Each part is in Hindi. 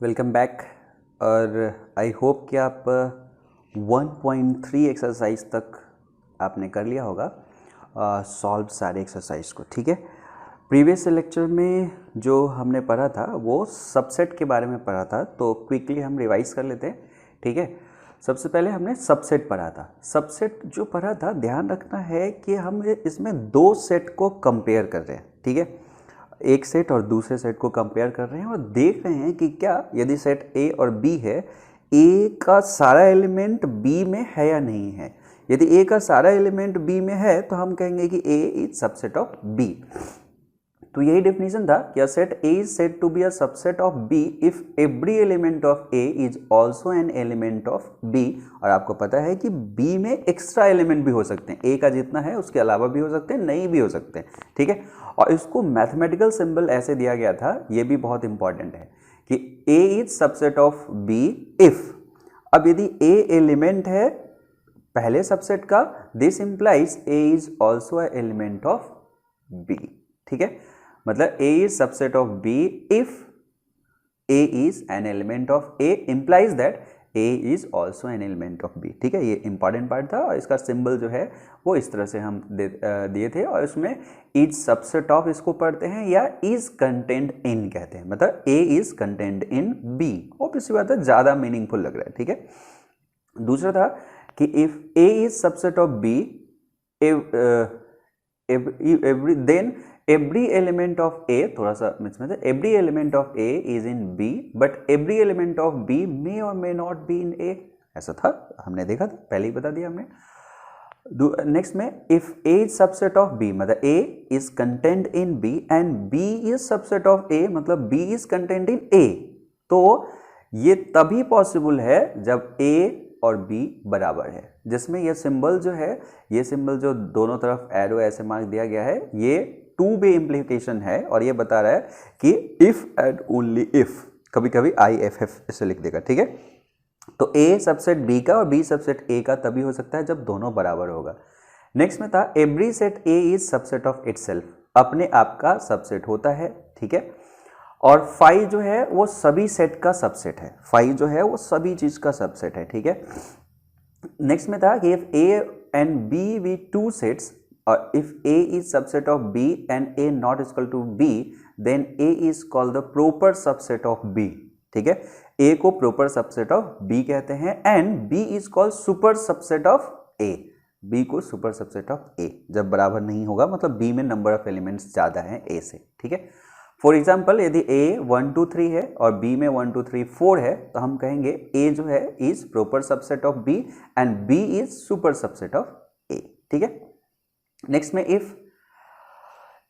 Welcome back. और आई होप कि आप 1.3 एक्सरसाइज तक आपने कर लिया होगा सॉल्व सारे एक्सरसाइज को। ठीक है, प्रीवियस लेक्चर में जो हमने पढ़ा था वो सबसेट के बारे में पढ़ा था, तो क्विकली हम रिवाइज कर लेते हैं। ठीक है, सबसे पहले हमने सबसेट पढ़ा था। सबसेट जो पढ़ा था, ध्यान रखना है कि हम इसमें दो सेट को कंपेयर कर रहे हैं। ठीक है, एक सेट और दूसरे सेट को कंपेयर कर रहे हैं और देख रहे हैं कि क्या यदि सेट ए और बी है, ए का सारा एलिमेंट बी में है या नहीं है। यदि ए का सारा एलिमेंट बी में है तो हम कहेंगे कि A is subset of B. तो यही डेफिनेशन था कि set A is said to be a subset of B if every element of A is also an element of B. और आपको पता है कि बी में एक्स्ट्रा एलिमेंट भी हो सकते हैं, ए का जितना है उसके अलावा भी हो सकते हैं, नहीं भी हो सकते हैं। ठीक है, और इसको मैथमेटिकल सिंबल ऐसे दिया गया था, ये भी बहुत इंपॉर्टेंट है कि A is subset of B if. अब यदि ए एलिमेंट है पहले सबसेट का, this implies A is also a element of B. ठीक है, मतलब A is subset of B if A is an element of A implies that A is also an element of B. ठीक है, ये इंपॉर्टेंट पार्ट था और इसका सिंबल जो है वो इस तरह से हम दिए थे। और इसमें इज सबसेट ऑफ इसको पढ़ते हैं या इज कंटेंट इन कहते हैं, मतलब A is content in B. Obviously बात है, ज़्यादा मीनिंगफुल लग रहा है। ठीक है, दूसरा था कि if A is subset of B then every element of A, थोड़ा सा मिस में था, every element of A is in B but every element of B may or may not be in A। ऐसा था, हमने देखा था, पहले ही बता दिया हमने। नेक्स्ट में if A is subset of B, मतलब A is contained in B and B is subset of A, मतलब B is contained in A। तो ये तभी पॉसिबल है जब A और B बराबर है, जिसमें ये सिंबल जो है, ये सिंबल जो दोनों तरफ एरो ऐसे मार्क दिया गया है, ये टू वे इम्प्लीकेशन है और ये बता रहा है कि इफ एंड ओनली इफ। कभी कभी IFF इसे लिख देगा। ठीक है, तो A सबसेट B का और B सबसेट A का तभी हो सकता है जब दोनों बराबर होगा। नेक्स्ट में था every set A is subset of itself, अपने आप का सबसेट होता है। ठीक है, और फाई जो है वो सभी सेट का सबसेट है, फाई जो है वो सभी चीज का सबसेट है। ठीक है, नेक्स्ट में था कि if A and B be two sets और if A is subset of B and A not equal to B, then A is called the proper subset of B। ठीक है, A को proper subset of B कहते हैं and B is called super subset of A। B को super subset of A जब बराबर नहीं होगा, मतलब B में नंबर ऑफ एलिमेंट्स ज़्यादा हैं A से। ठीक है, फॉर एग्जाम्पल यदि A 1 2 3 है और B में 1 2 3 4 है, तो हम कहेंगे A जो है is proper subset of B and B is super subset of A। ठीक है, नेक्स्ट में if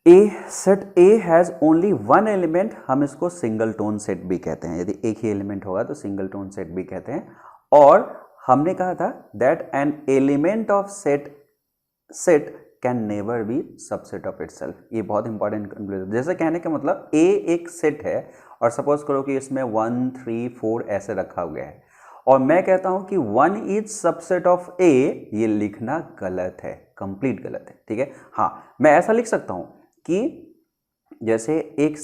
A set A has only one element, हम इसको सिंगल टोन सेट भी कहते हैं। यदि एक ही एलिमेंट होगा तो सिंगल टोन सेट भी कहते हैं। और हमने कहा था that N element of set can never be subset of itself. ये बहुत इंपॉर्टेंट कंक्लूजन। जैसे कहने का मतलब ए एक सेट है और सपोज करो कि इसमें 1 3 4 ऐसे रखा हुआ है और मैं कहता हूं कि 1 इज सबसेट ऑफ ए, ये लिखना गलत है, कंप्लीट गलत है। ठीक है, हाँ मैं ऐसा लिख सकता हूं कि जैसे एक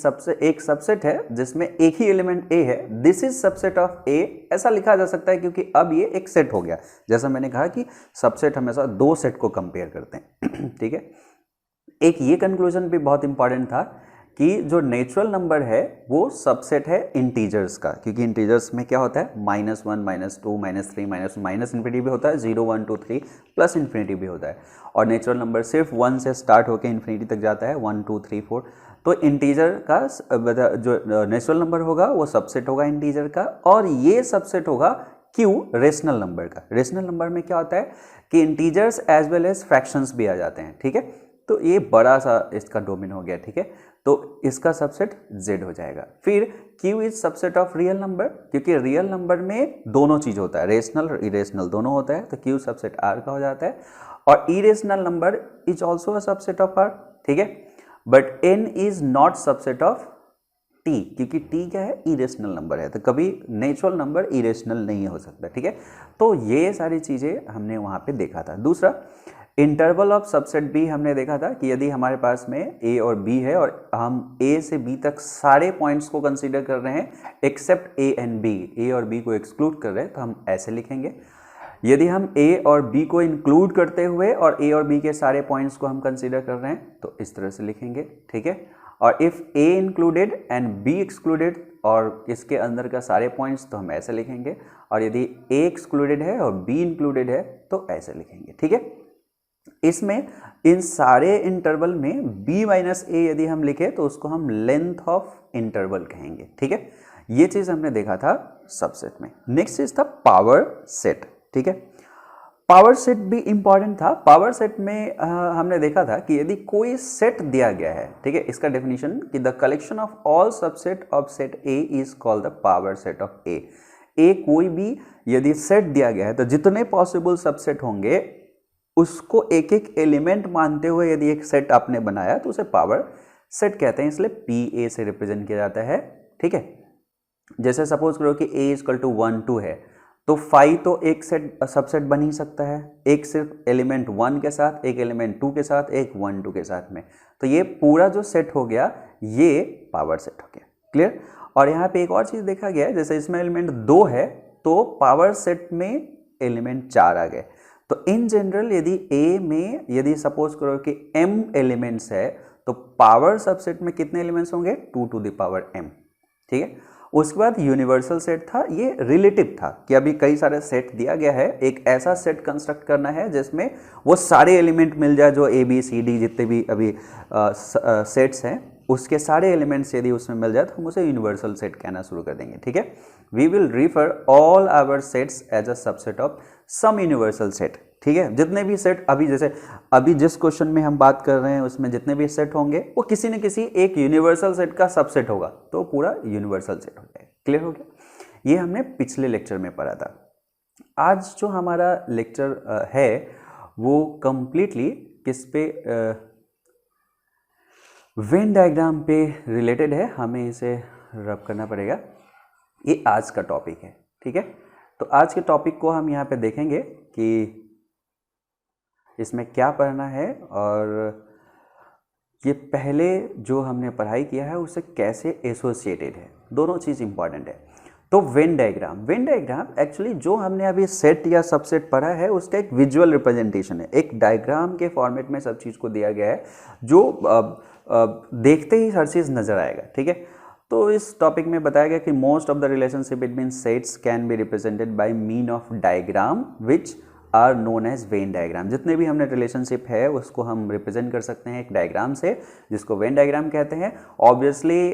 सबसेट है जिसमें एक ही एलिमेंट ए है, दिस इज सबसेट ऑफ ए, ऐसा लिखा जा सकता है क्योंकि अब ये एक सेट हो गया। जैसा मैंने कहा कि सबसेट हमेशा दो सेट को कंपेयर करते हैं। ठीक है, एक ये कंक्लूजन भी बहुत इंपॉर्टेंट था कि जो नेचुरल नंबर है वो सबसेट है इंटीजर्स का, क्योंकि इंटीजर्स में क्या होता है -1 -2 -3 माइनस इन्फिनिटी भी होता है, 0 1 2 3 प्लस इन्फिनिटी भी होता है। और नेचुरल नंबर सिर्फ 1 से स्टार्ट होकर इन्फिनिटी तक जाता है, 1 2 3 4। तो इंटीजर का जो नेचुरल नंबर होगा वो सबसेट होगा इंटीजर का, और ये सबसेट होगा क्यों, रेशनल नंबर का। रेशनल नंबर में क्या होता है कि integers as well as fractions भी आ जाते हैं। ठीक है, तो ये बड़ा सा इसका डोमेन हो गया। ठीक है, तो इसका सबसेट Z हो जाएगा। फिर Q is subset of real number, क्योंकि रियल नंबर में दोनों चीज होता है, रेशनल और इरेशनल दोनों होता है, तो Q सबसेट R का हो जाता है। और irrational number is also a subset of R। ठीक है, but N is not subset of T, क्योंकि T क्या है, इरेशनल नंबर है, तो कभी नेचुरल नंबर इरेशनल नहीं हो सकता। ठीक है, तो ये सारी चीजें हमने वहां पे देखा था। दूसरा, इंटरवल ऑफ सबसेट बी हमने देखा था कि यदि हमारे पास में ए और बी है और हम ए से बी तक सारे पॉइंट्स को कंसीडर कर रहे हैं एक्सेप्ट ए एंड बी, ए और बी को एक्सक्लूड कर रहे हैं, तो हम ऐसे लिखेंगे। यदि हम ए और बी को इंक्लूड करते हुए और ए और बी के सारे पॉइंट्स को हम कंसीडर कर रहे हैं तो इस तरह से लिखेंगे, ठीक है। और if A included and be excluded और इसके अंदर का सारे पॉइंट्स तो हम ऐसे लिखेंगे, और यदि ए एक्सक्लूडेड है और बी इंक्लूडेड है तो ऐसे लिखेंगे, ठीक है। इसमें इन सारे इंटरवल में b माइनस ए यदि हम लिखे तो उसको हम लेंथ ऑफ इंटरवल कहेंगे, ठीक है। ये चीज हमने देखा था सबसेट में। नेक्स्ट चीज था पावर सेट, ठीक है। पावर सेट भी इंपॉर्टेंट था। पावर सेट में हमने देखा था कि यदि कोई सेट दिया गया है, ठीक है, इसका डेफिनेशन कि the collection of all subset of set A is called the power set of A. A कोई भी यदि सेट दिया गया है तो जितने पॉसिबल सबसेट होंगे उसको एक एक एलिमेंट मानते हुए यदि एक सेट आपने बनाया तो उसे पावर सेट कहते हैं, इसलिए पी ए से रिप्रेजेंट किया जाता है, ठीक है। जैसे सपोज करो कि a इक्वल टू 1 2 है तो फाई तो एक सेट सबसेट बन ही सकता है, एक सिर्फ एलिमेंट 1 के साथ, एक एलिमेंट 2 के साथ, एक 1 2 के साथ में, तो ये पूरा जो सेट हो गया ये पावर सेट हो गया, क्लियर। और यहाँ पे एक और चीज देखा गया है, जैसे इसमें एलिमेंट 2 है तो पावर सेट में एलिमेंट 4 आ गए। तो इन जनरल यदि A में यदि सपोज करो कि m एलिमेंट्स है तो पावर सबसेट में कितने एलिमेंट्स होंगे 2 टू द पावर m, ठीक है। उसके बाद यूनिवर्सल सेट था, ये रिलेटिव था कि अभी कई सारे सेट दिया गया है, एक ऐसा सेट कंस्ट्रक्ट करना है जिसमें वो सारे एलिमेंट मिल जाए जो A B C D जितने भी अभी सेट्स हैं उसके सारे एलिमेंट्स यदि उसमें मिल जाए तो हम उसे यूनिवर्सल सेट कहना शुरू कर देंगे, ठीक है। We will refer all our sets as a subset of some universal set, ठीक है। जितने भी सेट अभी जैसे अभी जिस क्वेश्चन में हम बात कर रहे हैं उसमें जितने भी सेट होंगे वो किसी न किसी एक यूनिवर्सल सेट का सबसेट होगा, तो पूरा यूनिवर्सल सेट हो जाएगा, क्लियर हो गया। ये हमने पिछले लेक्चर में पढ़ा था। आज जो हमारा लेक्चर है वो कंप्लीटली किस पे वेन डायग्राम पे रिलेटेड है, हमें इसे रब करना पड़ेगा। ये आज का टॉपिक है, ठीक है। तो आज के टॉपिक को हम यहाँ पे देखेंगे कि इसमें क्या पढ़ना है और ये पहले जो हमने पढ़ाई किया है उससे कैसे एसोसिएटेड है, दोनों चीज़ इंपॉर्टेंट है। तो वेन डायग्राम एक्चुअली जो हमने अभी सेट या सबसेट पढ़ा है उसका एक विजुअल रिप्रेजेंटेशन है, एक डायग्राम के फॉर्मेट में सब चीज़ को दिया गया है जो देखते ही हर चीज़ नज़र आएगा, ठीक है। तो इस टॉपिक में बताया गया कि most of the relationship between sets can be represented by mean of diagram which are known as Venn diagram. जितने भी हमने रिलेशनशिप है उसको हम रिप्रेजेंट कर सकते हैं एक डायग्राम से, जिसको वेन डायग्राम कहते हैं। ऑब्वियसली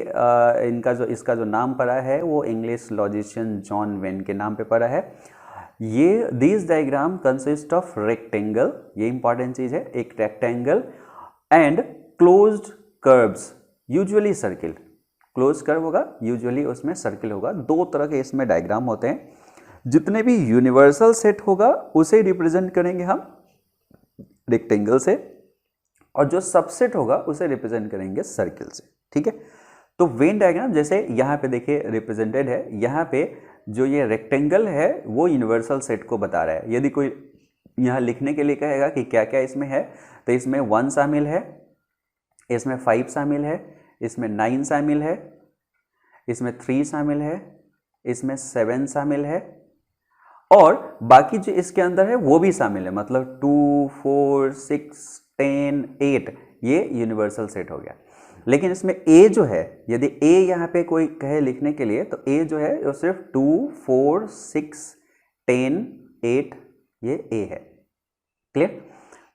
इसका जो नाम पड़ा है वो इंग्लिश लॉजिशियन जॉन वेन के नाम पे पड़ा है। ये this diagram consist of rectangle, ये इंपॉर्टेंट चीज़ है, एक rectangle and closed curves, usually circle, close curve होगा यूजुअली उसमें सर्किल होगा। दो तरह के इसमें डायग्राम होते हैं। जितने भी यूनिवर्सल सेट होगा उसे रिप्रेजेंट करेंगे हम रेक्टेंगल से, और जो सबसेट होगा उसे रिप्रेजेंट करेंगे सर्किल से, ठीक है। तो वेन डायग्राम जैसे यहाँ पे देखिए रिप्रेजेंटेड है, यहाँ पे जो ये रेक्टेंगल है वो यूनिवर्सल सेट को बता रहा है। यदि कोई यहाँ लिखने के लिए कहेगा कि क्या क्या इसमें है, तो इसमें 1 शामिल है, इसमें 5 शामिल है, इसमें 9 शामिल है, इसमें 3 शामिल है, इसमें 7 शामिल है, और बाकी जो इसके अंदर है वो भी शामिल है, मतलब 2 4 6 10 8 ये यूनिवर्सल सेट हो गया। लेकिन इसमें ए जो है, यदि ए यहाँ पे कोई कहे लिखने के लिए तो ए जो है वो सिर्फ 2 4 6 10 8 ये ए है, क्लियर।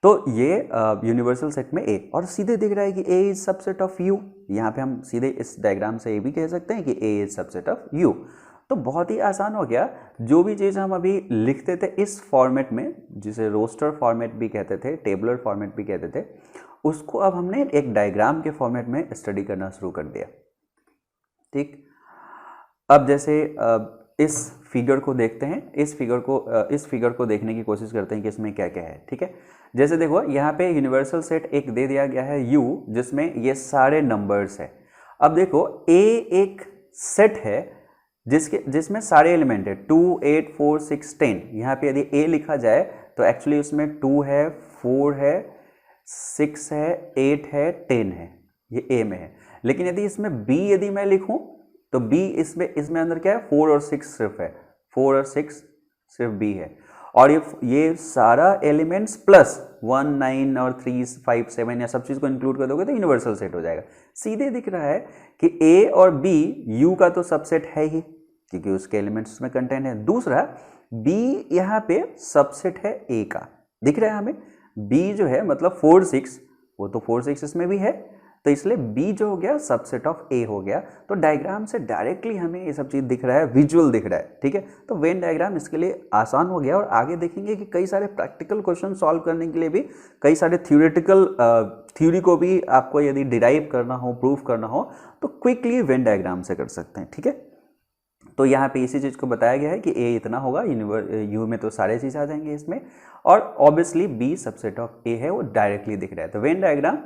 तो ये यूनिवर्सल सेट में ए, और सीधे दिख रहा है कि A is subset of you. यहाँ पे हम सीधे इस डायग्राम से ये भी कह सकते हैं कि A is subset of you. तो बहुत ही आसान हो गया। जो भी चीज़ हम अभी लिखते थे इस फॉर्मेट में, जिसे रोस्टर फॉर्मेट भी कहते थे, टेबुलर फॉर्मेट भी कहते थे, उसको अब हमने एक डायग्राम के फॉर्मेट में स्टडी करना शुरू कर दिया, ठीक। अब जैसे इस फिगर को देखते हैं, इस फिगर को देखने की कोशिश करते हैं कि इसमें क्या क्या है, ठीक है। जैसे देखो यहाँ पे यूनिवर्सल सेट एक दे दिया गया है U, जिसमें ये सारे नंबर्स है। अब देखो A एक सेट है जिसमें सारे एलिमेंट है 2 8 4 6 10। यहाँ पे यदि A लिखा जाए तो एक्चुअली उसमें 2 है, 4 है, 6 है, 8 है, 10 है, ये ए में है। लेकिन यदि इसमें बी यदि मैं लिखूं तो बी इसमें अंदर क्या है, 4 और 6 सिर्फ है, 4 और 6 सिर्फ बी है। और ये सारा एलिमेंट्स प्लस 1, 9 और 3, 5, 7 या सब चीज़ को इंक्लूड कर दोगे तो यूनिवर्सल सेट हो जाएगा। सीधे दिख रहा है कि ए और बी यू का तो सबसेट है ही, क्योंकि उसके एलिमेंट्स उसमें कंटेंट है। दूसरा बी यहाँ पे सबसेट है ए का, दिख रहा है हमें। बी जो है मतलब 4, 6, वो तो 4, 6 इसमें भी है, तो इसलिए बी जो हो गया सबसेट ऑफ ए हो गया। तो डायग्राम से डायरेक्टली हमें ये सब चीज़ दिख रहा है, विजुअल दिख रहा है, ठीक है। तो वेन डायग्राम इसके लिए आसान हो गया। और आगे देखेंगे कि कई सारे प्रैक्टिकल क्वेश्चन सॉल्व करने के लिए भी कई सारे थ्योरी को भी आपको यदि डिराइव करना हो, प्रूफ करना हो, तो क्विकली वेन डायग्राम से कर सकते हैं, ठीक है। तो यहाँ पे इसी चीज़ को बताया गया है कि ए इतना होगा, यू में तो सारे चीज़ आ जाएंगे इसमें, और obviously B subset of A है, वो डायरेक्टली दिख रहा है। तो Venn diagram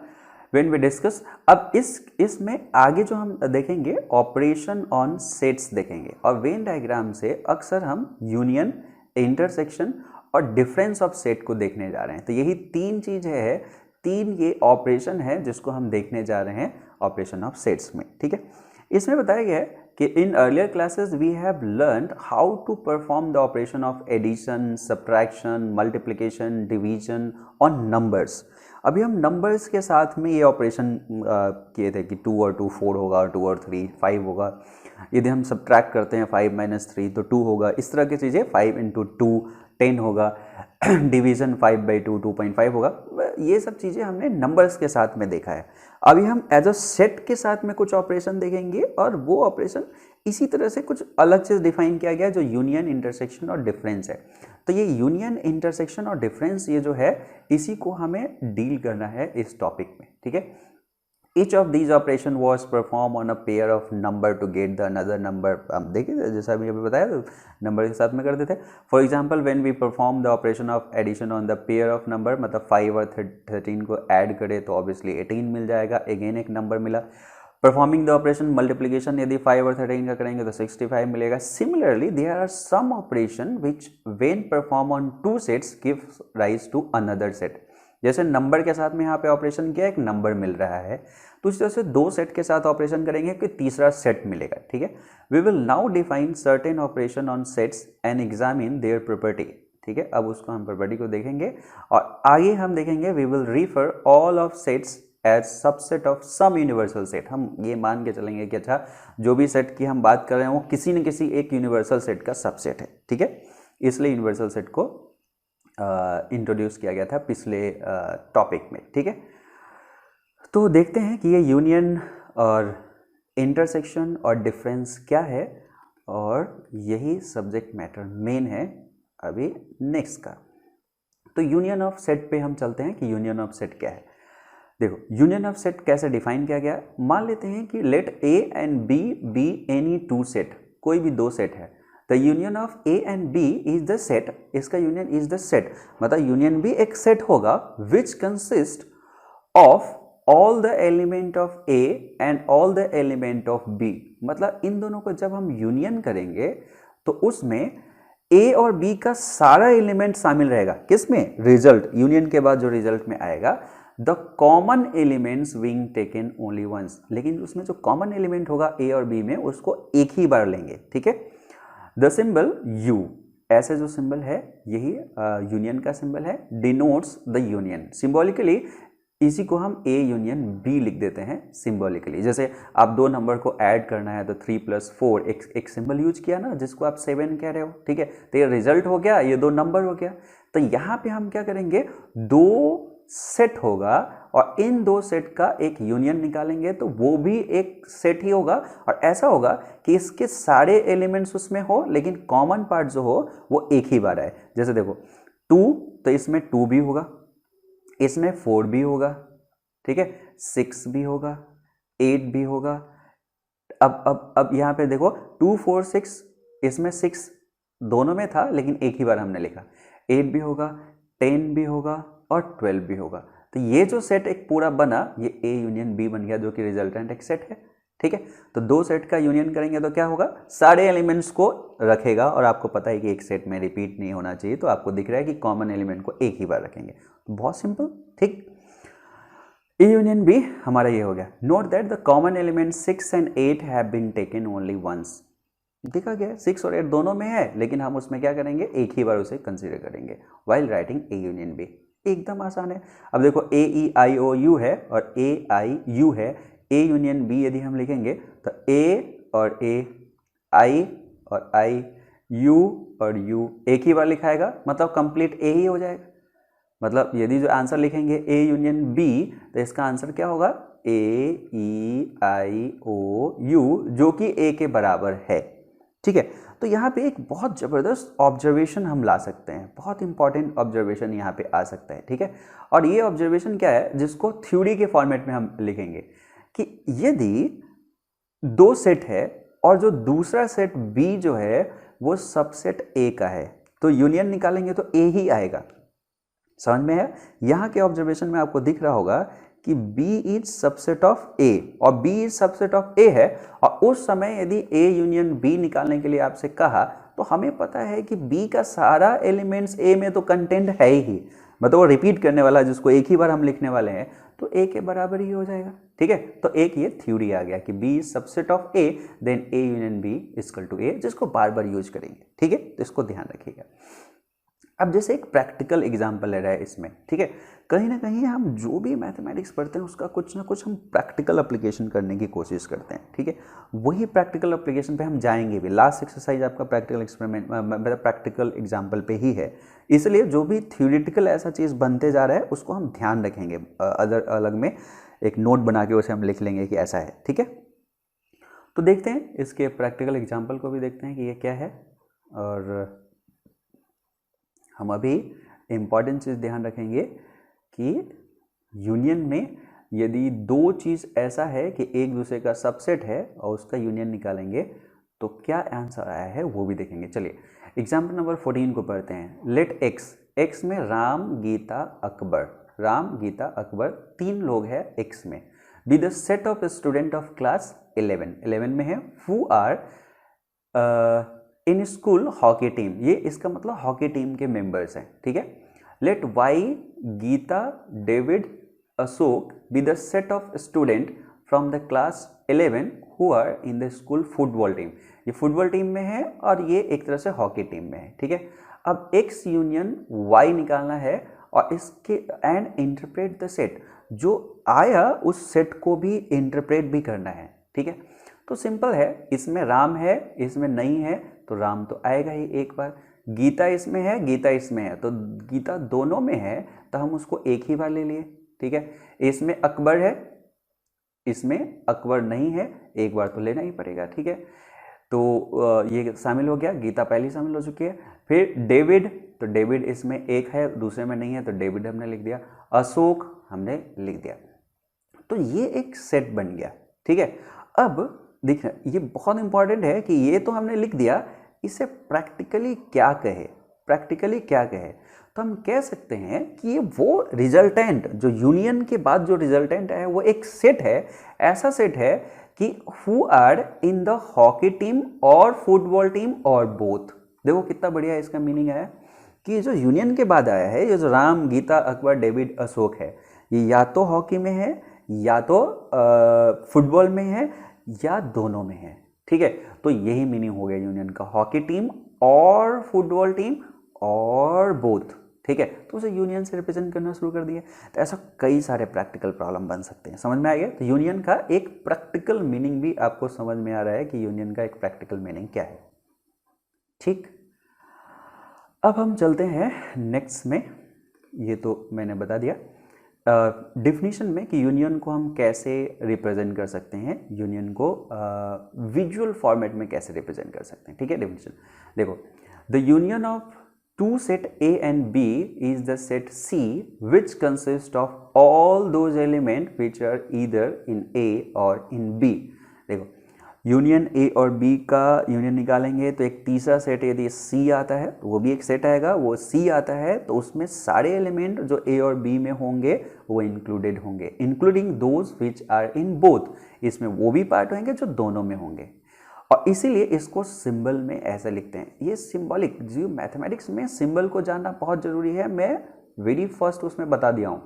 when we discuss, अब इसमें आगे जो हम देखेंगे ऑपरेशन ऑन सेट्स देखेंगे। और वेन डायग्राम से अक्सर हम यूनियन, इंटरसेक्शन और डिफरेंस ऑफ सेट को देखने जा रहे हैं। तो यही 3 चीज़ है, 3 ये ऑपरेशन है जिसको हम देखने जा रहे हैं ऑपरेशन ऑफ सेट्स में, ठीक है। इसमें बताया गया है कि in earlier classes we have learned how to perform the operation of addition, subtraction, multiplication, division on numbers. अभी हम नंबर्स के साथ में ये ऑपरेशन किए थे कि 2 और 2 4 होगा, 2 और 3 5 होगा। यदि हम सब्ट्रैक्ट करते हैं 5 - 3 तो 2 होगा। इस तरह की चीज़ें, 5 × 2 10 होगा, डिवीजन 5/2 2.5 होगा। ये सब चीज़ें हमने नंबर्स के साथ में देखा है। अभी हम एज अ सेट के साथ में कुछ ऑपरेशन देखेंगे, और वो ऑपरेशन इसी तरह से कुछ अलग चीज़ डिफाइन किया गया है जो यूनियन, इंटरसेक्शन और डिफरेंस है। तो ये यूनियन, इंटरसेक्शन और डिफरेंस ये जो है, इसी को हमें डील करना है इस टॉपिक में, ठीक है। Each of these operation was performed on a pair of number to get the another number। हम देखिए जैसा अभी बताया तो नंबर के साथ में करते थे। For example when we perform the operation of addition on the pair of number, मतलब 5 और 13 को ऐड करें तो ऑब्वियसली 18 मिल जाएगा, अगेन एक नंबर मिला। परफॉर्मिंग द ऑपरेशन मल्टीप्लिकेशन यदि 5 और 13 का करेंगे तो 65 मिलेगा। Similarly there are some operation which when perform on 2 sets gives rise to another set. जैसे नंबर के साथ में यहाँ पे ऑपरेशन किया, एक नंबर मिल रहा है, तो इस तरह से 2 सेट के साथ ऑपरेशन करेंगे कि तीसरा सेट मिलेगा, ठीक है। We will now define certain operation on sets and examine their property, ठीक है। अब उसको हम प्रॉपर्टी को देखेंगे, और आगे हम देखेंगे we will refer all of sets as subset of some universal set. हम ये मान के चलेंगे कि अच्छा, जो भी सेट की हम बात कर रहे हैं वो किसी न किसी एक यूनिवर्सल सेट का सबसेट है, ठीक है। इसलिए यूनिवर्सल सेट को इंट्रोड्यूस किया गया था पिछले टॉपिक में, ठीक है। तो देखते हैं कि ये यूनियन और इंटरसेक्शन और डिफरेंस क्या है, और यही सब्जेक्ट मैटर मेन है अभी नेक्स्ट का। तो यूनियन ऑफ सेट पे हम चलते हैं कि यूनियन ऑफ सेट क्या है। देखो यूनियन ऑफ सेट कैसे डिफाइन किया गया। मान लेते हैं कि let A and B be any 2 set, कोई भी 2 सेट है। The union of A and B is the set, इसका यूनियन इज द सेट, मतलब यूनियन भी एक सेट होगा which consist of all the element of A and all the element of B. मतलब इन दोनों को जब हम यूनियन करेंगे तो उसमें ए और बी का सारा एलिमेंट शामिल रहेगा। किसमें? रिजल्ट, यूनियन के बाद जो रिजल्ट में आएगा, the common elements being taken only once. लेकिन उसमें जो कॉमन एलिमेंट होगा ए और बी में, उसको एक ही बार लेंगे, ठीक है। द सिंबल यू, ऐसे जो सिंबल है यही यूनियन का सिंबल है, डिनोट्स द यूनियन। सिंबॉलिकली इसी को हम ए यूनियन बी लिख देते हैं सिंबॉलिकली। जैसे आप 2 नंबर को ऐड करना है तो 3 + 4 एक सिंबल यूज किया ना, जिसको आप 7 कह रहे हो, ठीक है। तो ये रिजल्ट हो गया, ये 2 नंबर हो गया। तो यहाँ पे हम क्या करेंगे, 2 सेट होगा और इन 2 सेट का एक यूनियन निकालेंगे तो वो भी एक सेट ही होगा। और ऐसा होगा कि इसके सारे एलिमेंट्स उसमें हो, लेकिन कॉमन पार्ट जो हो वो एक ही बार आए। जैसे देखो 2, तो इसमें 2 भी होगा, इसमें 4 भी होगा, ठीक है, 6 भी होगा, 8 भी होगा। अब यहाँ पे देखो 2 4 6, इसमें 6 दोनों में था लेकिन एक ही बार हमने लिखा। 8 भी होगा, 10 भी होगा और 12 भी होगा। तो ये जो सेट एक पूरा बना, ये ए यूनियन बी बन गया, जो कि रिजल्टेंट एक सेट है, ठीक है। तो दो सेट का यूनियन करेंगे तो क्या होगा, सारे एलिमेंट्स को रखेगा, और आपको पता है कि एक सेट में रिपीट नहीं होना चाहिए, तो आपको दिख रहा है कि कॉमन एलिमेंट को एक ही बार रखेंगे, तो बहुत सिंपल। ठीक, ए यूनियन बी हमारा ये हो गया। Note that the common element 6 and 8 have been taken only once. देखा गया 6 और 8 दोनों में है, लेकिन हम उसमें क्या करेंगे, एक ही बार उसे कंसीडर करेंगे while writing A union B. एकदम आसान है। अब देखो ए ई आई ओ यू है और ए आई यू है, ए यूनियन बी यदि हम लिखेंगे तो ए और ए, आई और आई, यू और यू एक ही बार लिखाएगा, मतलब कंप्लीट ए ही हो जाएगा। मतलब यदि जो आंसर लिखेंगे ए यूनियन बी, तो इसका आंसर क्या होगा, ए ई आई ओ यू, जो कि ए के बराबर है। ठीक है, तो यहाँ पे एक बहुत ज़बरदस्त ऑब्जर्वेशन हम ला सकते हैं, बहुत इंपॉर्टेंट ऑब्जर्वेशन यहाँ पे आ सकता है। ठीक है, और ये ऑब्जर्वेशन क्या है, जिसको थ्योरी के फॉर्मेट में हम लिखेंगे कि यदि दो सेट है और जो दूसरा सेट बी जो है वो सबसेट ए का है, तो यूनियन निकालेंगे तो ए ही आएगा। समझ में है? यहाँ के ऑब्जर्वेशन में आपको दिख रहा होगा कि B is subset of A और B is subset of A है, और उस समय यदि A यूनियन B निकालने के लिए आपसे कहा, तो हमें पता है कि B का सारा एलिमेंट्स A में तो कंटेंट है ही, मतलब वो रिपीट करने वाला, जिसको एक ही बार हम लिखने वाले हैं, तो A के बराबर ही हो जाएगा। ठीक है, तो एक ये थ्योरी आ गया कि B is subset of A, then A union B equal to A, जिसको बार बार यूज करेंगे। ठीक है, तो इसको ध्यान रखिएगा। अब जैसे एक प्रैक्टिकल एग्जांपल ले रहा है इसमें, ठीक है, कहीं ना कहीं हम जो भी मैथमेटिक्स पढ़ते हैं उसका कुछ ना कुछ हम प्रैक्टिकल एप्लीकेशन करने की कोशिश करते हैं। ठीक है, वही प्रैक्टिकल एप्लीकेशन पे हम जाएंगे भी। लास्ट एक्सरसाइज आपका प्रैक्टिकल एक्सपेरिमेंट मतलब प्रैक्टिकल एग्जांपल पे ही है, इसलिए जो भी थ्योरेटिकल ऐसा चीज़ बनते जा रहा है उसको हम ध्यान रखेंगे, अलग में एक नोट बना के उसे हम लिख लेंगे कि ऐसा है। ठीक है, तो देखते हैं इसके प्रैक्टिकल एग्जाम्पल को भी देखते हैं कि ये क्या है। और हम अभी इम्पॉर्टेंट चीज़ ध्यान रखेंगे कि यूनियन में यदि दो चीज़ ऐसा है कि एक दूसरे का सबसेट है और उसका यूनियन निकालेंगे तो क्या आंसर आया है वो भी देखेंगे। चलिए एग्जाम्पल नंबर 14 को पढ़ते हैं। लेट एक्स में राम गीता अकबर, राम गीता अकबर तीन लोग हैं एक्स में, B the set of student of class 11 में है, who are in school hockey team, ये इसका मतलब हॉकी टीम के मेंबर्स हैं। ठीक है, let Y Gita David Ashok be the set of student from the class 11 who are in the school football team, ये फुटबॉल टीम में है और ये एक तरह से हॉकी टीम में है। ठीक है, अब एक्स यूनियन वाई निकालना है और इसके एंड इंटरप्रेट द सेट, जो आया उस सेट को भी इंटरप्रेट भी करना है। ठीक है, तो सिंपल है, इसमें राम है इसमें नहीं है तो राम तो आएगा ही एक बार, गीता इसमें है गीता इसमें है, तो गीता दोनों में है तो हम उसको एक ही बार ले लिए। ठीक है, इसमें अकबर है इसमें अकबर नहीं है, एक बार तो लेना ही पड़ेगा। ठीक है, तो ये शामिल हो गया, गीता पहले शामिल हो चुकी है। फिर डेविड, तो डेविड इसमें एक है दूसरे में नहीं है तो डेविड हमने लिख दिया, अशोक हमने लिख दिया, तो ये एक सेट बन गया। ठीक है, अब देखना ये बहुत इंपॉर्टेंट है कि ये तो हमने लिख दिया, इसे प्रैक्टिकली क्या कहे, प्रैक्टिकली क्या कहे, तो हम कह सकते हैं कि ये वो रिजल्टेंट जो यूनियन के बाद जो रिजल्टेंट है वो एक सेट है, ऐसा सेट है कि who are in the hockey team और फुटबॉल टीम और बोथ। देखो कितना बढ़िया इसका मीनिंग है कि जो यूनियन के बाद आया है, ये जो राम गीता अकबर डेविड अशोक है, ये या तो हॉकी में है या तो फुटबॉल में है या दोनों में है। ठीक है, तो यही मीनिंग हो गया यूनियन का, हॉकी टीम और फुटबॉल टीम और बोथ। ठीक है, तो उसे यूनियन से रिप्रेजेंट करना शुरू कर दिया। तो ऐसा कई सारे प्रैक्टिकल प्रॉब्लम बन सकते हैं, समझ में आ गया। तो यूनियन का एक प्रैक्टिकल मीनिंग भी आपको समझ में आ रहा है कि यूनियन का एक प्रैक्टिकल मीनिंग क्या है। ठीक, अब हम चलते हैं नेक्स्ट में, ये तो मैंने बता दिया डिफिनीशन में कि यूनियन को हम कैसे रिप्रेजेंट कर सकते हैं, यूनियन को विजुअल फॉर्मेट में कैसे रिप्रेजेंट कर सकते हैं। ठीक है, डेफिनेशन देखो, the union of two set A and B is the set C which consists of all those elements which are either in A or in B। देखो यूनियन A और B का यूनियन निकालेंगे तो एक तीसरा सेट यदि C आता है तो वो भी एक सेट आएगा, वो C आता है तो उसमें सारे एलिमेंट जो A और B में होंगे वो इंक्लूडेड होंगे, including those which are in both, इसमें वो भी पार्ट होंगे जो दोनों में होंगे। और इसीलिए इसको सिंबल में ऐसे लिखते हैं। ये सिंबॉलिक, जो मैथमेटिक्स में सिंबल को जानना बहुत जरूरी है, मैं वेरी फर्स्ट उसमें बता दिया हूँ।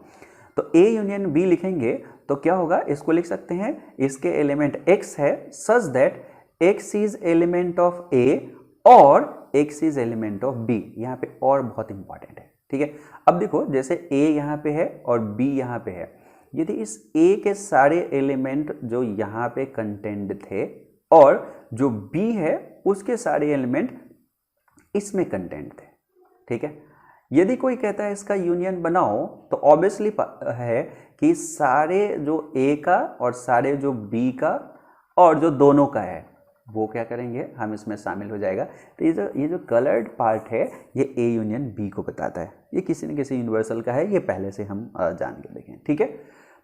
तो ए यूनियन बी लिखेंगे तो क्या होगा, इसको लिख सकते हैं, इसके एलिमेंट x है such that x is element of a और x is element of b। यहाँ पे और बहुत इंपॉर्टेंट है, ठीक है। अब देखो जैसे a यहाँ पे है और b यहाँ पे है, यदि इस a के सारे एलिमेंट जो यहाँ पे कंटेंट थे और जो b है उसके सारे एलिमेंट इसमें कंटेंट थे, ठीक है। यदि कोई कहता है इसका यूनियन बनाओ तो ऑब्वियसली है कि सारे जो a का और सारे जो b का और जो दोनों का है वो क्या करेंगे, हम इसमें शामिल हो जाएगा। तो ये जो कलर्ड पार्ट है ये a यूनियन b को बताता है। ये किसी न किसी यूनिवर्सल का है, ये पहले से हम जान के देखें, ठीक है।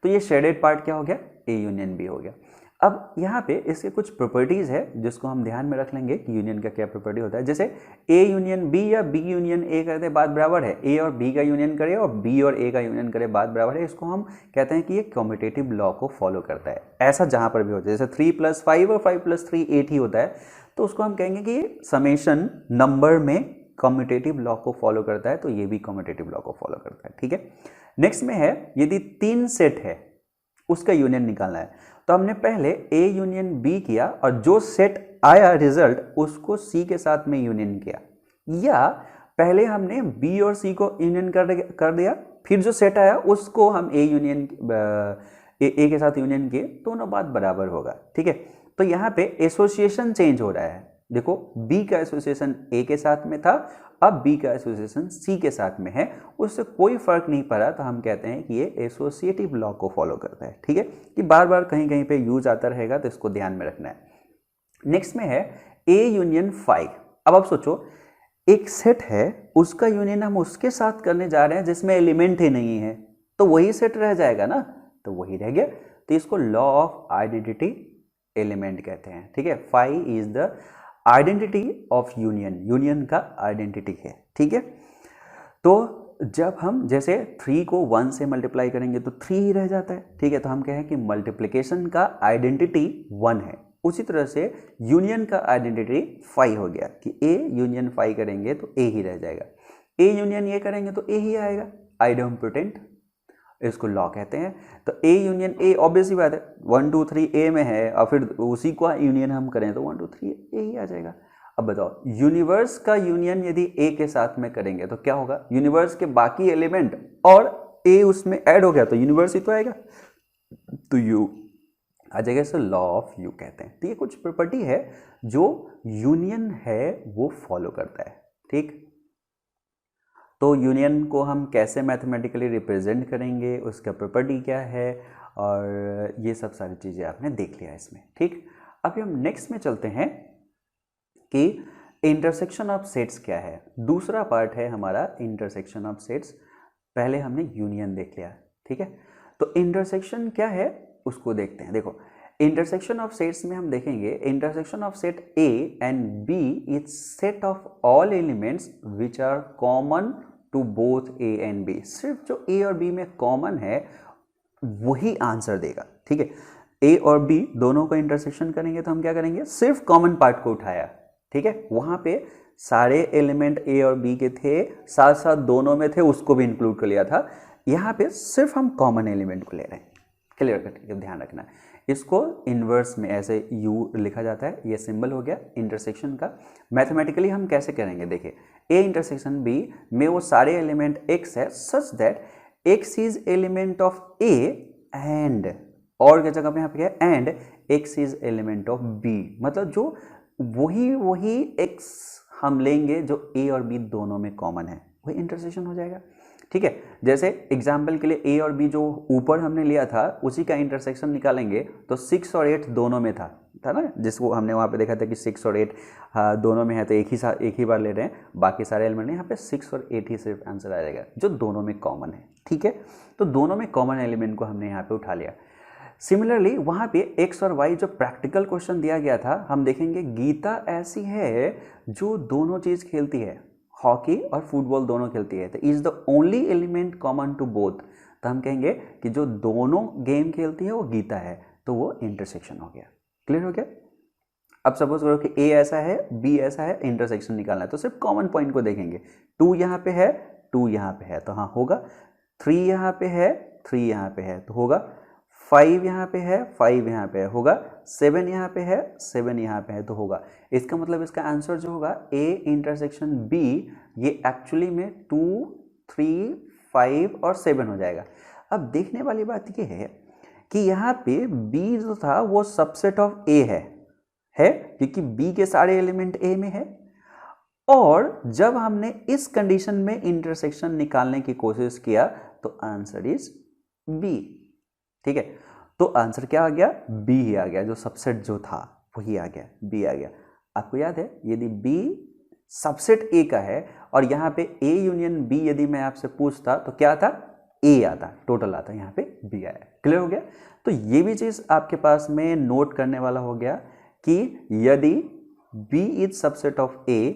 तो ये शेडेड पार्ट क्या हो गया, a यूनियन b हो गया। अब यहाँ पे इसके कुछ प्रॉपर्टीज है जिसको हम ध्यान में रख लेंगे कि यूनियन का क्या प्रॉपर्टी होता है। जैसे a यूनियन b या b यूनियन a करते बात बराबर है, a और b का यूनियन करे और b और a का यूनियन करे बात बराबर है, इसको हम कहते हैं कि ये कम्यूटेटिव लॉ को फॉलो करता है। ऐसा जहाँ पर भी होता है, जैसे 3 + 5 और 5 + 3 8 ही होता है, तो उसको हम कहेंगे कि ये समेशन नंबर में कम्यूटेटिव लॉ को फॉलो करता है, तो ये भी कम्यूटेटिव लॉ को फॉलो करता है, ठीक है। नेक्स्ट में है यदि 3 सेट है उसका यूनियन निकालना है, तो हमने पहले A यूनियन B किया और जो सेट आया रिजल्ट उसको C के साथ में यूनियन किया, या पहले हमने B और C को यूनियन कर दिया, फिर जो सेट आया उसको हम A के साथ यूनियन किए, दोनों बात बराबर होगा, ठीक है। तो यहाँ पे एसोसिएशन चेंज हो रहा है। देखो B का एसोसिएशन A के साथ में था, अब B का एसोसिएशन C के साथ में है, उससे कोई फर्क नहीं पड़ा, तो हम कहते हैं कि ये एसोसिएटिव लॉ को फॉलो करता है, ठीक है। कि बार बार कहीं कहीं पे यूज आता रहेगा, तो इसको ध्यान में रखना है। नेक्स्ट में है A यूनियन 5। अब आप सोचो एक सेट है, उसका यूनियन हम उसके साथ करने जा रहे हैं जिसमें एलिमेंट ही नहीं है, तो वही सेट रह जाएगा ना, तो वही रह गया। तो इसको लॉ ऑफ आइडेंटिटी एलिमेंट कहते हैं, ठीक है। 5 is the identity of union, union का आइडेंटिटी है, ठीक है। तो जब हम जैसे 3 को 1 से मल्टीप्लाई करेंगे तो 3 ही रह जाता है, ठीक है। तो हम कहें कि मल्टीप्लिकेशन का आइडेंटिटी 1 है। उसी तरह से यूनियन का आइडेंटिटी 5 हो गया कि A यूनियन 5 करेंगे तो A ही रह जाएगा, A यूनियन ये करेंगे तो A ही आएगा, आइडेम्पोटेंट, इसको लॉ कहते हैं। तो A यूनियन A ऑब्वियसली बात है, 1 2 3 A में है और फिर उसी को यूनियन हम करें तो 1 2 3 A ही आ जाएगा। अब बताओ यूनिवर्स का यूनियन यदि A के साथ में करेंगे तो क्या होगा, यूनिवर्स के बाकी एलिमेंट और A उसमें ऐड हो गया तो यूनिवर्स ही तो आएगा, तो U आ जाएगा। इसे लॉ ऑफ U कहते हैं। तो ये कुछ प्रॉपर्टी है जो यूनियन है वो फॉलो करता है, ठीक। तो यूनियन को हम कैसे मैथमेटिकली रिप्रेजेंट करेंगे, उसका प्रॉपर्टी क्या है, और ये सब सारी चीज़ें आपने देख लिया इसमें, ठीक। अभी हम नेक्स्ट में चलते हैं कि इंटरसेक्शन ऑफ सेट्स क्या है। दूसरा पार्ट है हमारा इंटरसेक्शन ऑफ सेट्स। पहले हमने यूनियन देख लिया, ठीक है। तो इंटरसेक्शन क्या है उसको देखते हैं। देखो इंटरसेक्शन ऑफ सेट्स में हम देखेंगे intersection of set A and B is set of all elements which are common to both A and B। सिर्फ जो A और B में कॉमन है वही आंसर देगा, ठीक है। A और B दोनों को इंटरसेक्शन करेंगे तो हम क्या करेंगे, सिर्फ कॉमन पार्ट को उठाया, ठीक है। वहां पे सारे एलिमेंट A और B के थे, साथ साथ दोनों में थे उसको भी इंक्लूड कर लिया था। यहाँ पे सिर्फ हम कॉमन एलिमेंट को ले रहे हैं, क्लियर कर ध्यान रखना है। इसको इन्वर्स में ऐसे U लिखा जाता है, ये सिंबल हो गया इंटरसेक्शन का। मैथमेटिकली हम कैसे करेंगे, देखिए A इंटरसेक्शन B में वो सारे एलिमेंट X है such that X is element of A and, और क्या जगह पे यहाँ पे क्या है, and X is element of B। मतलब जो वही X हम लेंगे जो A और B दोनों में कॉमन है, वही इंटरसेक्शन हो जाएगा, ठीक है। जैसे एग्जाम्पल के लिए A और B जो ऊपर हमने लिया था उसी का इंटरसेक्शन निकालेंगे तो 6 और 8 दोनों में था ना, जिसको हमने वहाँ पे देखा था कि 6 और 8 दोनों में है, तो एक ही बार ले रहे हैं, बाकी सारे एलिमेंट यहाँ पे 6 और 8 ही सिर्फ आंसर आ जाएगा जो दोनों में कॉमन है, ठीक है। तो दोनों में कॉमन एलिमेंट को हमने यहाँ पे उठा लिया। सिमिलरली वहाँ पे एक्स और वाई जो प्रैक्टिकल क्वेश्चन दिया गया था, हम देखेंगे गीता ऐसी है जो दोनों चीज़ खेलती है, हॉकी और फुटबॉल दोनों खेलती है, तो is the only element common to both. तो हम कहेंगे कि जो दोनों गेम खेलती है वो गीता है, तो वो इंटरसेक्शन हो गया। क्लियर हो गया? अब सपोज करो कि ए ऐसा है, बी ऐसा है, इंटरसेक्शन निकालना है, तो सिर्फ कॉमन पॉइंट को देखेंगे। 2 यहाँ पे है, 2 यहाँ पे है, तो हाँ होगा। 3 यहाँ पे है, 3 यहाँ पे है, तो होगा। 5 यहाँ पे है, 5 यहाँ पे है, होगा। 7 यहाँ पे है, 7 यहाँ पे है, तो होगा। इसका मतलब इसका आंसर जो होगा ए इंटरसेक्शन बी, ये एक्चुअली में 2, 3, 5 और 7 हो जाएगा। अब देखने वाली बात ये है कि यहाँ पे B जो था वो सबसेट ऑफ A है क्योंकि B के सारे एलिमेंट A में है। और जब हमने इस कंडीशन में इंटरसेक्शन निकालने की कोशिश किया तो आंसर इज B। ठीक है, तो आंसर क्या आ गया? B ही आ गया, जो सबसेट जो था वही आ गया, B आ गया। आपको याद है यदि B सबसेट A का है और यहाँ पे A यूनियन B यदि मैं आपसे पूछता तो क्या था? A आता, टोटल आता, यहाँ पे B आया। क्लियर हो गया? तो ये भी चीज़ आपके पास में नोट करने वाला हो गया कि यदि B is subset of A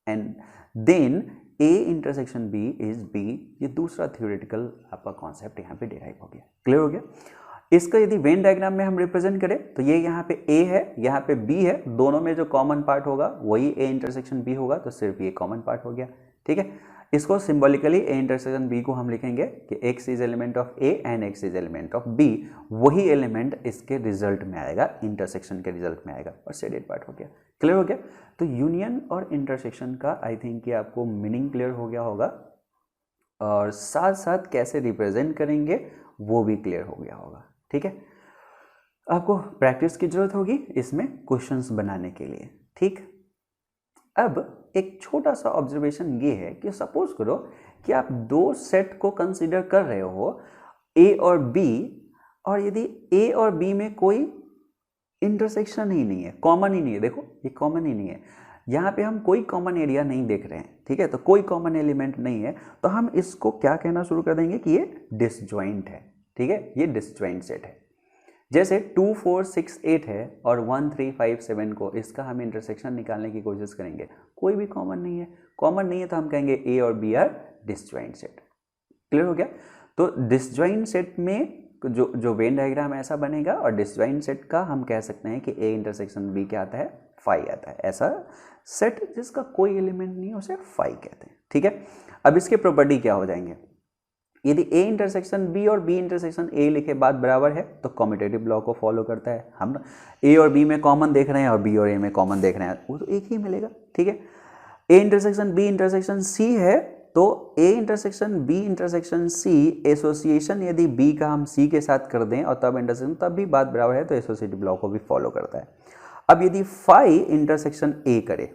and then A intersection B is B, ये दूसरा थ्योरेटिकल आपका कॉन्सेप्ट यहाँ पे डिराइव हो गया। क्लियर हो गया? इसका यदि वेन डायग्राम में हम रिप्रेजेंट करें तो ये यहाँ पे A है, यहाँ पे B है, दोनों में जो कॉमन पार्ट होगा वही A इंटरसेक्शन B होगा, तो सिर्फ ये कॉमन पार्ट हो गया। ठीक है, इसको सिंबॉलिकली A इंटरसेक्शन B को हम लिखेंगे कि X is element of A and X is element of B, वही एलिमेंट इसके रिजल्ट में आएगा, इंटरसेक्शन के रिजल्ट में आएगा, और शेडेड पार्ट हो गया। क्लियर हो गया? तो यूनियन और इंटरसेक्शन का आई थिंक कि आपको मीनिंग क्लियर हो गया होगा, और साथ साथ कैसे रिप्रेजेंट करेंगे वो भी क्लियर हो गया होगा। ठीक है, आपको प्रैक्टिस की जरूरत होगी इसमें क्वेश्चंस बनाने के लिए। ठीक, अब एक छोटा सा ऑब्जर्वेशन ये है कि सपोज करो कि आप दो सेट को कंसीडर कर रहे हो, ए और बी, और यदि ए और बी में कोई इंटरसेक्शन ही नहीं है, कॉमन ही नहीं है, देखो ये कॉमन ही नहीं है, यहाँ पे हम कोई कॉमन एरिया नहीं देख रहे हैं। ठीक है, तो कोई कॉमन एलिमेंट नहीं है, तो हम इसको क्या कहना शुरू कर देंगे कि ये डिसजॉइंट है। ठीक है, ये डिसजॉइंट सेट है। जैसे 2, 4, 6, 8 है और 1, 3, 5, 7 को, इसका हम इंटरसेक्शन निकालने की कोशिश करेंगे, कोई भी कॉमन नहीं है। कॉमन नहीं है तो हम कहेंगे ए और B are disjoint set. Clear हो गया? तो डिसजॉइंट सेट में जो वेन डायग्राम ऐसा बनेगा, और डिसजॉइंट सेट का हम कह सकते हैं कि ए इंटरसेक्शन बी क्या आता है? फाई आता है। ऐसा सेट जिसका कोई एलिमेंट नहीं है उसे फाई कहते हैं। ठीक है, अब इसके प्रॉपर्टी क्या हो जाएंगे? यदि ए इंटरसेक्शन बी और बी इंटरसेक्शन ए लिखे बाद बराबर है तो कॉम्यूटेटिव लॉ को फॉलो करता है। हम ए और बी में कॉमन देख रहे हैं और बी और ए में कॉमन देख रहे हैं, वो तो एक ही मिलेगा। ठीक है, A intersection B intersection C है तो A intersection B intersection C association यदि बी का हम सी के साथ कर दें और तब इंटरसेक्शन, तब भी बात बराबर है, तो एसोसिएटिव लॉ को भी फॉलो करता है। अब यदि फाई इंटरसेक्शन ए करे,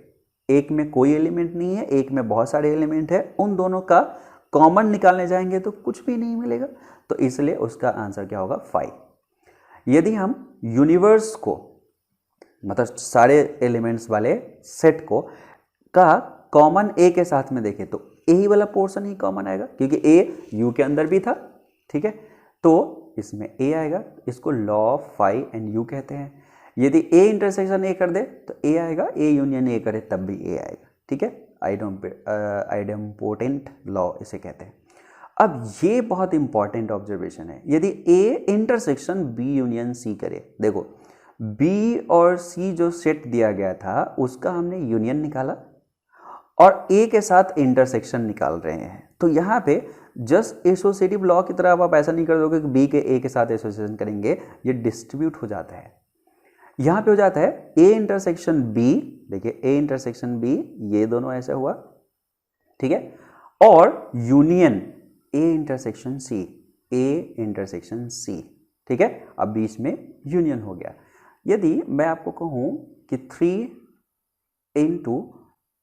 एक में कोई एलिमेंट नहीं है, एक में बहुत सारे एलिमेंट है, उन दोनों का कॉमन निकालने जाएंगे तो कुछ भी नहीं मिलेगा, तो इसलिए उसका आंसर क्या होगा? फाई। यदि हम यूनिवर्स को, मतलब सारे एलिमेंट्स वाले सेट को का कॉमन ए के साथ में देखें तो ए ही वाला पोर्शन ही कॉमन आएगा, क्योंकि ए यू के अंदर भी था। ठीक है, तो इसमें ए आएगा, इसको law of phi and U कहते हैं। यदि ए इंटरसेक्शन ए कर दे तो ए आएगा, ए यूनियन ए करे तब भी ए आएगा। ठीक है, आइडेम्पोटेंट लॉ इसे कहते हैं। अब ये बहुत इंपॉर्टेंट ऑब्जर्वेशन है, यदि A intersection B union C करे, देखो बी और सी जो सेट दिया गया था उसका हमने यूनियन निकाला और ए के साथ इंटरसेक्शन निकाल रहे हैं, तो यहाँ पे जस्ट एसोसिएटिव लॉ की तरह आप ऐसा नहीं कर दोगे कि बी के ए के साथ एसोसिएशन करेंगे, ये डिस्ट्रीब्यूट हो जाता है। यहाँ पे हो जाता है ए इंटरसेक्शन बी, देखिए ए इंटरसेक्शन बी, ये दोनों ऐसा हुआ। ठीक है, और union A intersection C, A intersection C. ठीक है, अब बीच में यूनियन हो गया। यदि मैं आपको कहूँ कि 3 into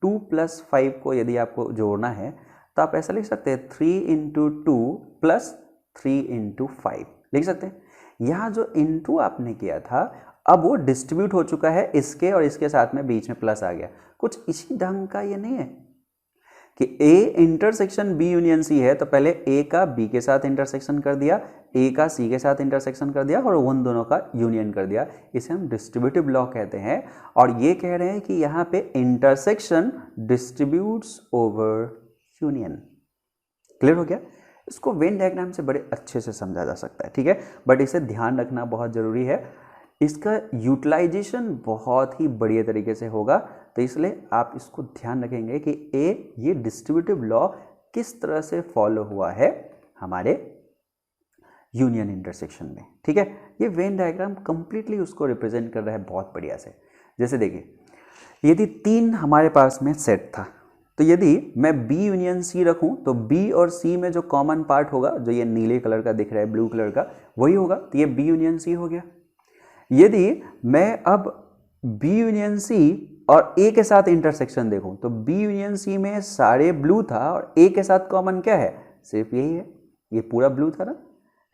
2 + 5 को यदि आपको जोड़ना है तो आप ऐसा लिख सकते हैं 3 into 2 + 3 into 5 लिख सकते हैं। यहाँ जो इंटू आपने किया था अब वो डिस्ट्रीब्यूट हो चुका है, इसके और इसके साथ में बीच में प्लस आ गया। कुछ इसी ढंग का ये नहीं है कि A intersection B union C है तो पहले ए का बी के साथ इंटरसेक्शन कर दिया, ए का सी के साथ इंटरसेक्शन कर दिया और उन दोनों का यूनियन कर दिया। इसे हम डिस्ट्रीब्यूटिव लॉ कहते हैं, और ये कह रहे हैं कि यहाँ पे intersection distributes over union. Clear हो गया? इसको वेन डायग्राम से बड़े अच्छे से समझा जा सकता है, ठीक है, बट इसे ध्यान रखना बहुत ज़रूरी है, इसका यूटिलाइजेशन बहुत ही बढ़िया तरीके से होगा। तो इसलिए आप इसको ध्यान रखेंगे कि ये डिस्ट्रीब्यूटिव लॉ किस तरह से फॉलो हुआ है हमारे यूनियन इंटरसेक्शन में, ठीक है। ये वेन डायग्राम कंप्लीटली उसको रिप्रेजेंट कर रहा है बहुत बढ़िया से। जैसे देखिए, यदि 3 हमारे पास में सेट था, तो यदि मैं B यूनियन C रखूं तो B और C में जो कॉमन पार्ट होगा, जो ये नीले कलर का दिख रहा है, ब्लू कलर का, वही होगा, तो ये B यूनियन C हो गया। यदि मैं अब B यूनियन C और A के साथ इंटरसेक्शन देखूं तो B यूनियन C में सारे ब्लू था और A के साथ कॉमन क्या है, सिर्फ यही है, ये पूरा ब्लू था ना,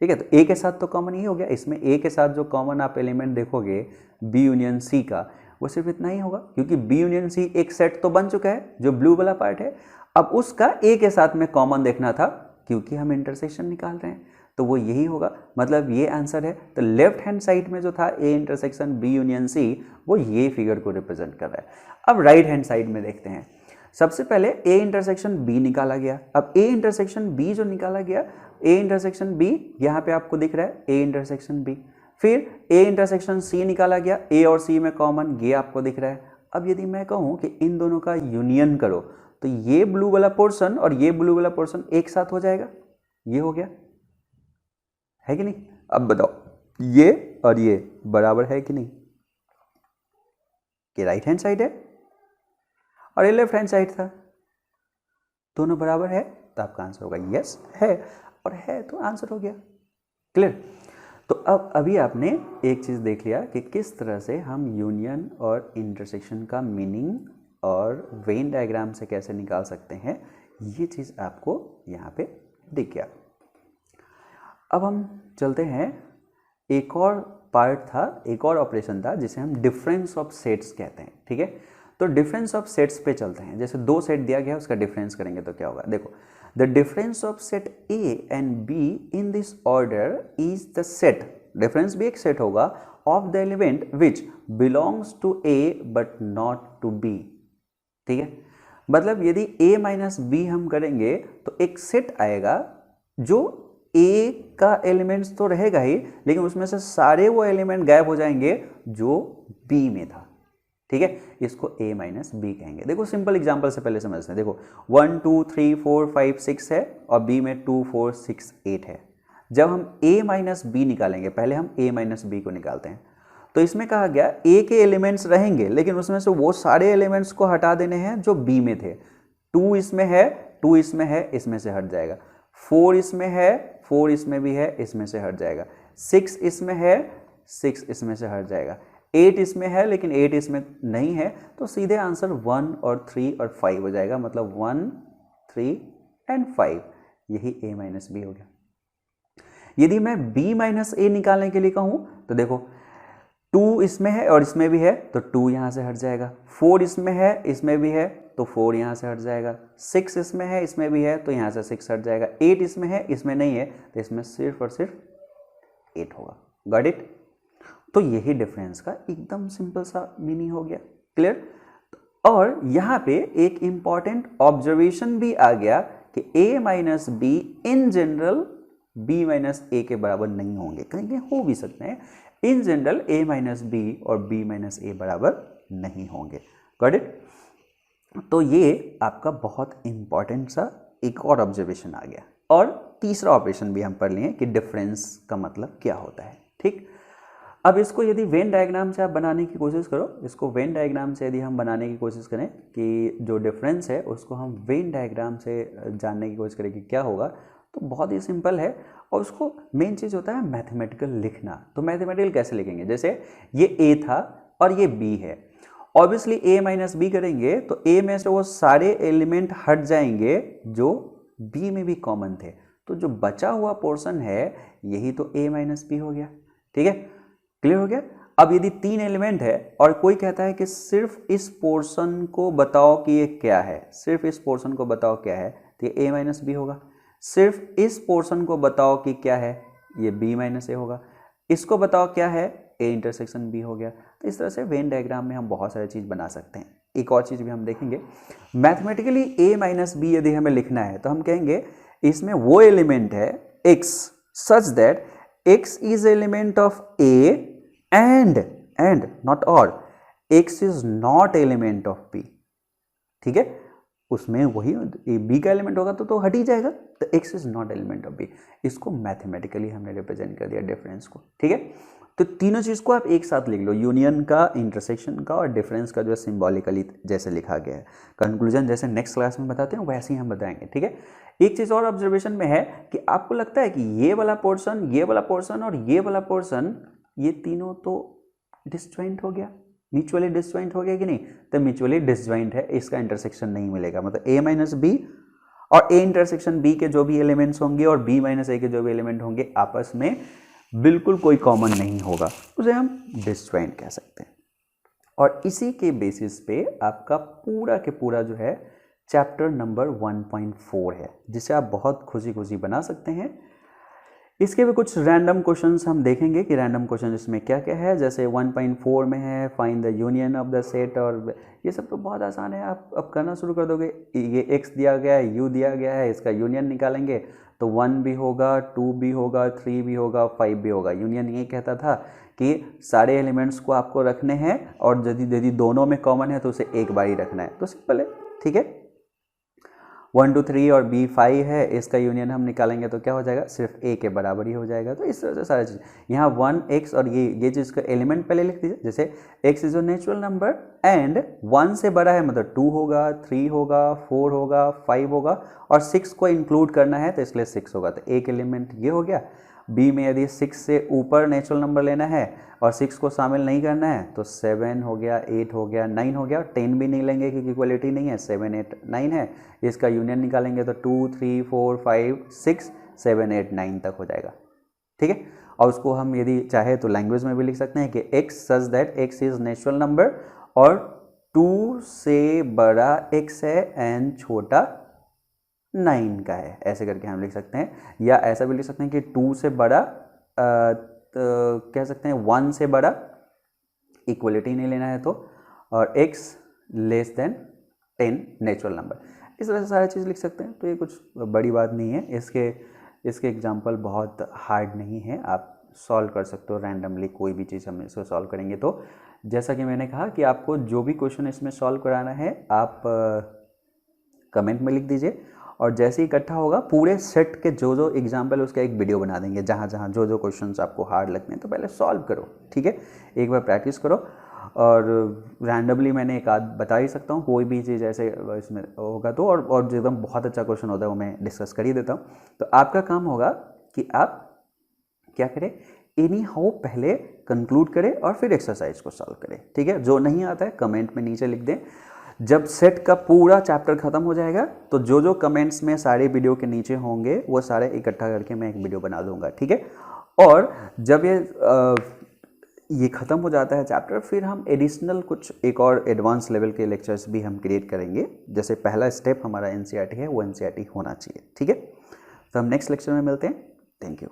ठीक है। तो A के साथ तो कॉमन ही हो गया, इसमें A के साथ जो कॉमन आप एलिमेंट देखोगे B यूनियन C का, वो सिर्फ इतना ही होगा, क्योंकि B यूनियन C एक सेट तो बन चुका है जो ब्लू वाला पार्ट है। अब उसका A के साथ में कॉमन देखना था, क्योंकि हम इंटरसेक्शन निकाल रहे हैं, तो वो यही होगा, मतलब ये आंसर है। तो लेफ्ट हैंड साइड में जो था A intersection B union C, वो ये फिगर को रिप्रेजेंट कर रहा है। अब राइट हैंड साइड में देखते हैं। सबसे पहले A इंटरसेक्शन B निकाला गया। अब A इंटरसेक्शन B जो निकाला गया, A इंटरसेक्शन B यहाँ पे आपको दिख रहा है, A इंटरसेक्शन B। फिर A इंटरसेक्शन C निकाला गया, A और C में कॉमन, ये आपको दिख रहा है। अब यदि मैं कहूँ कि इन दोनों का यूनियन करो, तो ये ब्लू वाला पोर्शन और ये ब्लू वाला पोर्शन एक साथ हो जाएगा, ये हो गया, है कि नहीं। अब बताओ, ये और ये बराबर है कि नहीं, कि राइट हैंड साइड है और ये लेफ्ट हैंड साइड था, दोनों बराबर है, तो आपका आंसर होगा यस है, और है तो आंसर हो गया। क्लियर। तो अब अभी आपने एक चीज़ देख लिया कि किस तरह से हम यूनियन और इंटरसेक्शन का मीनिंग और वेन डायग्राम से कैसे निकाल सकते हैं, ये चीज़ आपको यहाँ पे दिख गया। अब हम चलते हैं, एक और पार्ट था, एक और ऑपरेशन था जिसे हम डिफरेंस ऑफ सेट्स कहते हैं, ठीक है। तो डिफरेंस ऑफ सेट्स पे चलते हैं। जैसे 2 सेट दिया गया है, उसका डिफरेंस करेंगे तो क्या होगा, देखो, the difference of set A and B in this order is the set, difference भी एक सेट होगा, of the element which belongs to A but not to B, ठीक है। मतलब यदि A माइनस B हम करेंगे तो एक सेट आएगा जो A का एलिमेंट्स तो रहेगा ही, लेकिन उसमें से सारे वो एलिमेंट गायब हो जाएंगे जो B में था, ठीक है। इसको A माइनस B कहेंगे। देखो सिंपल एग्जांपल से पहले समझते हैं। देखो 1 2 3 4 5 6 है और B में 2 4 6 8 है। जब हम A माइनस B निकालेंगे, पहले हम A माइनस B को निकालते हैं, तो इसमें कहा गया A के एलिमेंट्स रहेंगे, लेकिन उसमें से वो सारे एलिमेंट्स को हटा देने हैं जो B में थे। 2 इसमें है, 2 इसमें है, इसमें से हट जाएगा। 4 इसमें है, 4 इसमें भी है, इसमें से हट जाएगा। 6 इसमें है, 6 इसमें से हट जाएगा। 8 इसमें है, लेकिन 8 इसमें नहीं है, तो सीधे आंसर 1 और 3 और 5 हो जाएगा, मतलब 1 3 एंड 5, यही A माइनस B हो गया। यदि मैं B माइनस A निकालने के लिए कहूँ तो देखो 2 इसमें है और इसमें भी है, तो 2 यहाँ से हट जाएगा। 4 इसमें है, इसमें भी है, तो 4 यहाँ से हट जाएगा। 6 इसमें है, इसमें भी है, तो यहाँ से 6 हट जाएगा। 8 इसमें है, इसमें नहीं है, तो इसमें सिर्फ और सिर्फ 8 होगा। Got it. तो यही डिफरेंस का एकदम सिंपल सा मीनिंग हो गया। क्लियर। और यहाँ पे एक इंपॉर्टेंट ऑब्जर्वेशन भी आ गया कि A minus be in general B minus A के बराबर नहीं होंगे, कहीं कहीं हो भी सकते हैं। In general A minus B और B माइनस A बराबर नहीं होंगे। Got it. तो ये आपका बहुत इंपॉर्टेंट सा एक और ऑब्जर्वेशन आ गया। और तीसरा ऑपरेशन भी हम पढ़ लिए कि डिफरेंस का मतलब क्या होता है। ठीक। अब इसको यदि वेन डायग्राम से आप बनाने की कोशिश करो, इसको वेन डायग्राम से यदि हम बनाने की कोशिश करें कि जो डिफरेंस है उसको हम वेन डायग्राम से जानने की कोशिश करें कि क्या होगा, तो बहुत ही सिंपल है। और उसको मेन चीज़ होता है मैथमेटिकल लिखना। तो मैथमेटिकल कैसे लिखेंगे, जैसे ये A था और ये B है, ऑब्वियसली A माइनस बी करेंगे तो A में से वो सारे एलिमेंट हट जाएंगे जो B में भी कॉमन थे, तो जो बचा हुआ पोर्शन है यही तो A माइनस बी हो गया। ठीक है, क्लियर हो गया। अब यदि 3 एलिमेंट है और कोई कहता है कि सिर्फ इस पोर्शन को बताओ कि ये क्या है, सिर्फ इस पोर्शन को बताओ क्या है, तो ये A माइनस बी होगा। सिर्फ इस पोर्शन को बताओ कि क्या है, ये B माइनस ए होगा। इसको बताओ क्या है, A इंटरसेक्शन B हो गया। तो इस तरह से वेन डायग्राम में हम बहुत सारी चीज़ बना सकते हैं। एक और चीज़ भी हम देखेंगे, मैथमेटिकली A माइनस बी यदि हमें लिखना है तो हम कहेंगे इसमें वो एलिमेंट है x such that x is element of a and not और x is not element of b। ठीक है, उसमें वही बी का एलिमेंट होगा तो हट ही जाएगा, तो x is not element of b। इसको मैथमेटिकली हमने रिप्रेजेंट कर दिया डिफरेंस को। ठीक है, तो तीनों चीज को आप एक साथ लिख लो, यूनियन का, इंटरसेक्शन का और डिफरेंस का जो है सिंबॉलिकली जैसे लिखा गया है। कंक्लूजन जैसे नेक्स्ट क्लास में बताते हैं वैसे ही हम बताएंगे। ठीक है, एक चीज और ऑब्जर्वेशन में है कि आपको लगता है कि ये वाला पोर्शन, ये वाला पोर्शन और ये वाला पोर्शन, ये तीनों तो डिसजॉइंट हो गया, म्यूचुअली डिसजॉइंट हो गया कि नहीं? तो म्यूचुअली डिसजॉइंट है, इसका इंटरसेक्शन नहीं मिलेगा। मतलब a माइनस बी और a इंटरसेक्शन b के जो भी एलिमेंट्स होंगे और b माइनस a के जो भी एलिमेंट होंगे आपस में बिल्कुल कोई कॉमन नहीं होगा, उसे हम डिसजॉइंट कह सकते हैं। और इसी के बेसिस पे आपका पूरा के पूरा जो है चैप्टर नंबर 1.4 है, जिसे आप बहुत खुशी खुशी बना सकते हैं। इसके भी कुछ रैंडम क्वेश्चंस हम देखेंगे कि रैंडम क्वेश्चन इसमें क्या क्या है। जैसे 1.4 में है find the union of the set, और ये सब तो बहुत आसान है, आप अब करना शुरू कर दोगे। ये x दिया गया है, u दिया गया है, इसका यूनियन निकालेंगे तो 1 भी होगा, 2 भी होगा, 3 भी होगा, 5 भी होगा। यूनियन ये कहता था कि सारे एलिमेंट्स को आपको रखने हैं और यदि दोनों में कॉमन है तो उसे एक बार ही रखना है, तो सिंपल है। ठीक है, 1 2 3 और b 5 है, इसका यूनियन हम निकालेंगे तो क्या हो जाएगा, सिर्फ a के बराबर ही हो जाएगा। तो इस तरह से सारी चीज़ यहाँ 1x और ये चीज़ का एलिमेंट पहले लिख दीजिए। जैसे x is a natural number and 1 से बड़ा है, मतलब 2 होगा, 3 होगा, 4 होगा, 5 होगा और 6 को इंक्लूड करना है तो इसलिए 6 होगा। तो एक एलिमेंट ये हो गया। b में यदि 6 से ऊपर नेचुरल नंबर लेना है और 6 को शामिल नहीं करना है तो 7 हो गया, 8 हो गया, 9 हो गया। 10 भी नहीं लेंगे क्योंकि इक्वलिटी नहीं है, 7 8 9 है। इसका यूनियन निकालेंगे तो 2 3 4 5 6 7 8 9 तक हो जाएगा। ठीक है, और उसको हम यदि चाहे तो लैंग्वेज में भी लिख सकते हैं कि x such that x is natural number और 2 से बड़ा x है एंड छोटा 9 का है, ऐसे करके हम लिख सकते हैं। या ऐसा भी लिख सकते हैं कि 2 से बड़ा तो कह सकते हैं 1 से बड़ा, इक्वलिटी नहीं लेना है तो, और x less than 10 natural number. इस तरह से सारी चीज़ लिख सकते हैं। तो ये कुछ बड़ी बात नहीं है, इसके एग्जाम्पल बहुत हार्ड नहीं है, आप सॉल्व कर सकते हो रैंडमली कोई भी चीज़ हम इसको सॉल्व करेंगे। तो जैसा कि मैंने कहा कि आपको जो भी क्वेश्चन इसमें सॉल्व कराना है आप कमेंट में लिख दीजिए, और जैसे ही इकट्ठा होगा पूरे सेट के जो एग्जाम्पल उसका एक वीडियो बना देंगे, जहाँ जहाँ जो क्वेश्चंस आपको हार्ड लगते हैं तो पहले सॉल्व करो। ठीक है, एक बार प्रैक्टिस करो, और रैंडमली मैंने एक आध बता ही सकता हूँ, कोई भी चीज़ ऐसे इसमें होगा तो, और एकदम बहुत अच्छा क्वेश्चन होता है वो मैं डिस्कस कर ही देता हूँ। तो आपका काम होगा कि आप क्या करें, एनी हाउ पहले कंक्लूड करें और फिर एक्सरसाइज को सॉल्व करें। ठीक है, जो नहीं आता है कमेंट में नीचे लिख दें। जब सेट का पूरा चैप्टर खत्म हो जाएगा तो जो कमेंट्स में सारे वीडियो के नीचे होंगे वो सारे इकट्ठा करके मैं एक वीडियो बना दूंगा। ठीक है, और जब ये ख़त्म हो जाता है चैप्टर, फिर हम एडिशनल कुछ एक और एडवांस लेवल के लेक्चर्स भी हम क्रिएट करेंगे। जैसे पहला स्टेप हमारा एनसीईआरटी है, वो एनसीईआरटी होना चाहिए। ठीक है, तो हम नेक्स्ट लेक्चर में मिलते हैं। Thank you.